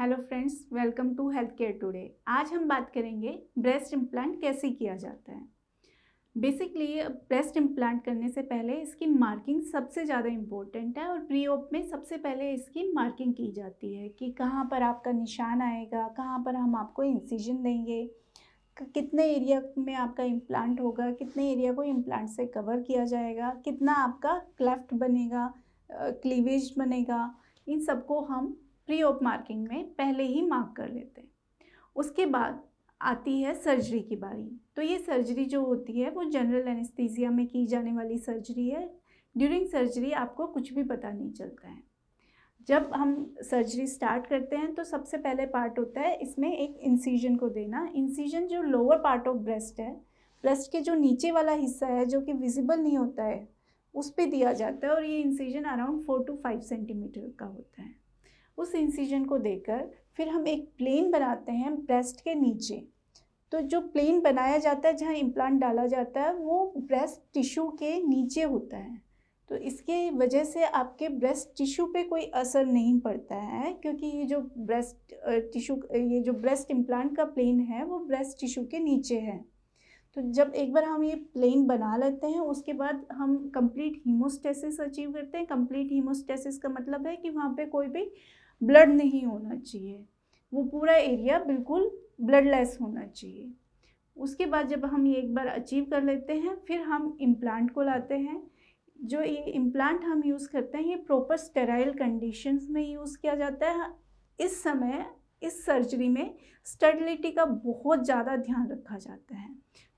Hello friends, welcome to health care today. आज हम बात करेंगे ब्रेस्ट इम्प्लांट कैसे किया जाता है। बेसिकली ब्रेस्ट इम्प्लांट करने से पहले इसकी मार्किंग सबसे ज़्यादा इम्पोर्टेंट है और प्री ऑप में सबसे पहले इसकी मार्किंग की जाती है कि कहाँ पर आपका निशान आएगा, कहाँ पर हम आपको इंसिजन देंगे, कितने एरिया में आपका इम्प्लांट होगा, कितने एरिया को इम्प्लांट से कवर किया जाएगा, कितना आपका क्लेफ्ट बनेगा, क्लीवेज बनेगा। इन सबको हम प्री ऑप मार्किंग में पहले ही मार्क कर लेते हैं। उसके बाद आती है सर्जरी की बारी। तो ये सर्जरी जो होती है वो जनरल एनेस्थीसिया में की जाने वाली सर्जरी है। ड्यूरिंग सर्जरी आपको कुछ भी पता नहीं चलता है। जब हम सर्जरी स्टार्ट करते हैं तो सबसे पहले पार्ट होता है इसमें एक इंसिजन को देना। इंसिजन जो लोअर पार्ट ऑफ ब्रेस्ट है, ब्रेस्ट के जो नीचे वाला हिस्सा है जो कि विजिबल नहीं होता है, उस पर दिया जाता है और ये इंसिजन अराउंड 4 to 5 सेंटीमीटर का होता है। उस इंसिजन को देकर फिर हम एक प्लेन बनाते हैं ब्रेस्ट के नीचे। तो जो प्लेन बनाया जाता है जहाँ इम्प्लांट डाला जाता है वो ब्रेस्ट टिश्यू के नीचे होता है। तो इसके वजह से आपके ब्रेस्ट टिश्यू पे कोई असर नहीं पड़ता है, क्योंकि ये जो ब्रेस्ट टिश्यू, ये जो ब्रेस्ट इम्प्लांट का प्लेन है वो ब्रेस्ट टिश्यू के नीचे है। तो जब एक बार हम ये प्लेन बना लेते हैं उसके बाद हम कंप्लीट हीमोस्टेसिस अचीव करते हैं। कंप्लीट हीमोस्टेसिस का मतलब है कि वहाँ पे कोई भी ब्लड नहीं होना चाहिए, वो पूरा एरिया बिल्कुल ब्लडलेस होना चाहिए। उसके बाद जब हम ये एक बार अचीव कर लेते हैं फिर हम इम्प्लांट को लाते हैं। जो ये इम्प्लांट हम यूज़ करते हैं ये प्रॉपर स्टेराइल कंडीशंस में यूज़ किया जाता है। इस समय इस सर्जरी में स्टेरिलिटी का बहुत ज़्यादा ध्यान रखा जाता है।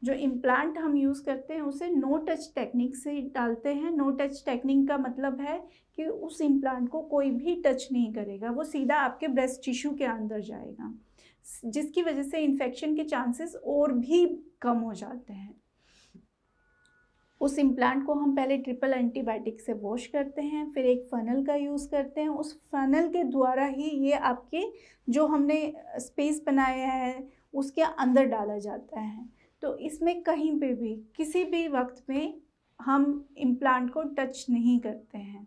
जो इम्प्लांट हम यूज़ करते हैं उसे नो टच टेक्निक से डालते हैं। नो टच टेक्निक का मतलब है कि उस इम्प्लांट को कोई भी टच नहीं करेगा, वो सीधा आपके ब्रेस्ट टिश्यू के अंदर जाएगा, जिसकी वजह से इन्फेक्शन के चांसेस और भी कम हो जाते हैं। उस इम्प्लांट को हम पहले ट्रिपल एंटीबायोटिक से वॉश करते हैं, फिर एक फ़नल का यूज़ करते हैं। उस फ़नल के द्वारा ही ये आपके जो हमने स्पेस बनाया है उसके अंदर डाला जाता है। तो इसमें कहीं पे भी किसी भी वक्त में हम इम्प्लांट को टच नहीं करते हैं।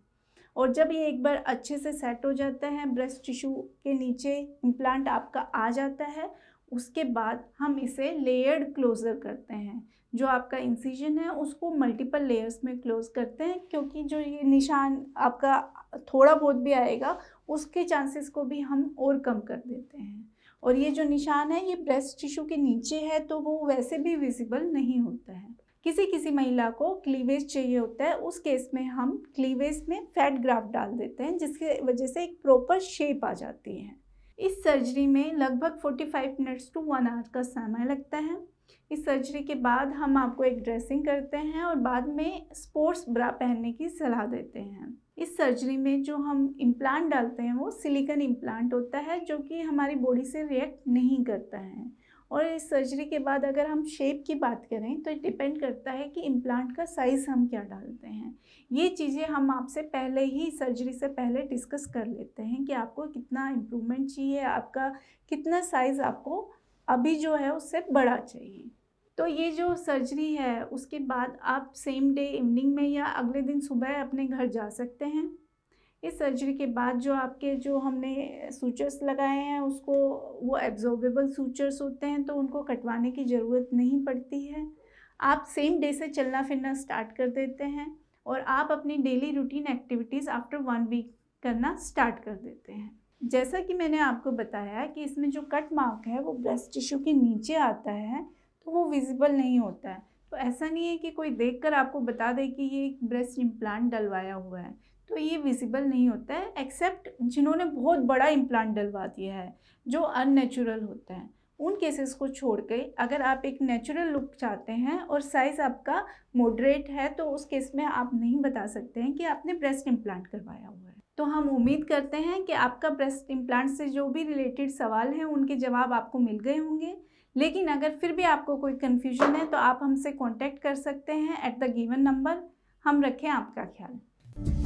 और जब ये एक बार अच्छे से सेट हो जाता है, ब्रेस्ट टिश्यू के नीचे इम्प्लांट आपका आ जाता है, उसके बाद हम इसे लेयर्ड क्लोज़र करते हैं। जो आपका इंसिजन है उसको मल्टीपल लेयर्स में क्लोज़ करते हैं, क्योंकि जो ये निशान आपका थोड़ा बहुत भी आएगा उसके चांसेस को भी हम और कम कर देते हैं। और ये जो निशान है ये ब्रेस्ट टिश्यू के नीचे है तो वो वैसे भी विजिबल नहीं होता है। किसी किसी महिला को क्लीवेज चाहिए होता है, उस केस में हम क्लीवेज में फैट ग्राफ्ट डाल देते हैं, जिसकी वजह से एक प्रॉपर शेप आ जाती है। इस सर्जरी में लगभग 45 मिनट्स टू 1 आवर का समय लगता है। इस सर्जरी के बाद हम आपको एक ड्रेसिंग करते हैं और बाद में स्पोर्ट्स ब्रा पहनने की सलाह देते हैं। इस सर्जरी में जो हम इम्प्लांट डालते हैं वो सिलिकॉन इम्प्लांट होता है जो कि हमारी बॉडी से रिएक्ट नहीं करता है। और इस सर्जरी के बाद अगर हम शेप की बात करें तो डिपेंड करता है कि इम्प्लांट का साइज़ हम क्या डालते हैं। ये चीज़ें हम आपसे पहले ही सर्जरी से पहले डिस्कस कर लेते हैं कि आपको कितना इम्प्रूवमेंट चाहिए, आपका कितना साइज़ आपको अभी जो है उससे बड़ा चाहिए। तो ये जो सर्जरी है उसके बाद आप सेम डे इवनिंग में या अगले दिन सुबह अपने घर जा सकते हैं। इस सर्जरी के बाद जो आपके जो हमने सूचर्स लगाए हैं उसको, वो एब्जॉर्बेबल सूचर्स होते हैं तो उनको कटवाने की ज़रूरत नहीं पड़ती है। आप सेम डे से चलना फिरना स्टार्ट कर देते हैं और आप अपनी daily routine activities after 1 week करना स्टार्ट कर देते हैं। जैसा कि मैंने आपको बताया कि इसमें जो कट मार्क है वो ब्रेस्ट टिश्यू के नीचे आता है तो वो विजिबल नहीं होता है। तो ऐसा नहीं है कि कोई देखकर आपको बता दे कि ये एक ब्रेस्ट इम्प्लांट डलवाया हुआ है, तो ये विजिबल नहीं होता है, एक्सेप्ट जिन्होंने बहुत बड़ा इम्प्लांट डलवा दिया है जो अननेचुरल होता है। उन केसेस को छोड़ के अगर आप एक नेचुरल लुक चाहते हैं और साइज़ आपका मॉडरेट है तो उस केस में आप नहीं बता सकते हैं कि आपने ब्रेस्ट इम्प्लांट करवाया हुआ है। तो हम उम्मीद करते हैं कि आपका ब्रेस्ट इम्प्लांट से जो भी रिलेटेड सवाल हैं उनके जवाब आपको मिल गए होंगे। लेकिन अगर फिर भी आपको कोई कन्फ्यूजन है तो आप हमसे कांटेक्ट कर सकते हैं एट द गिवन नंबर। हम रखें आपका ख्याल।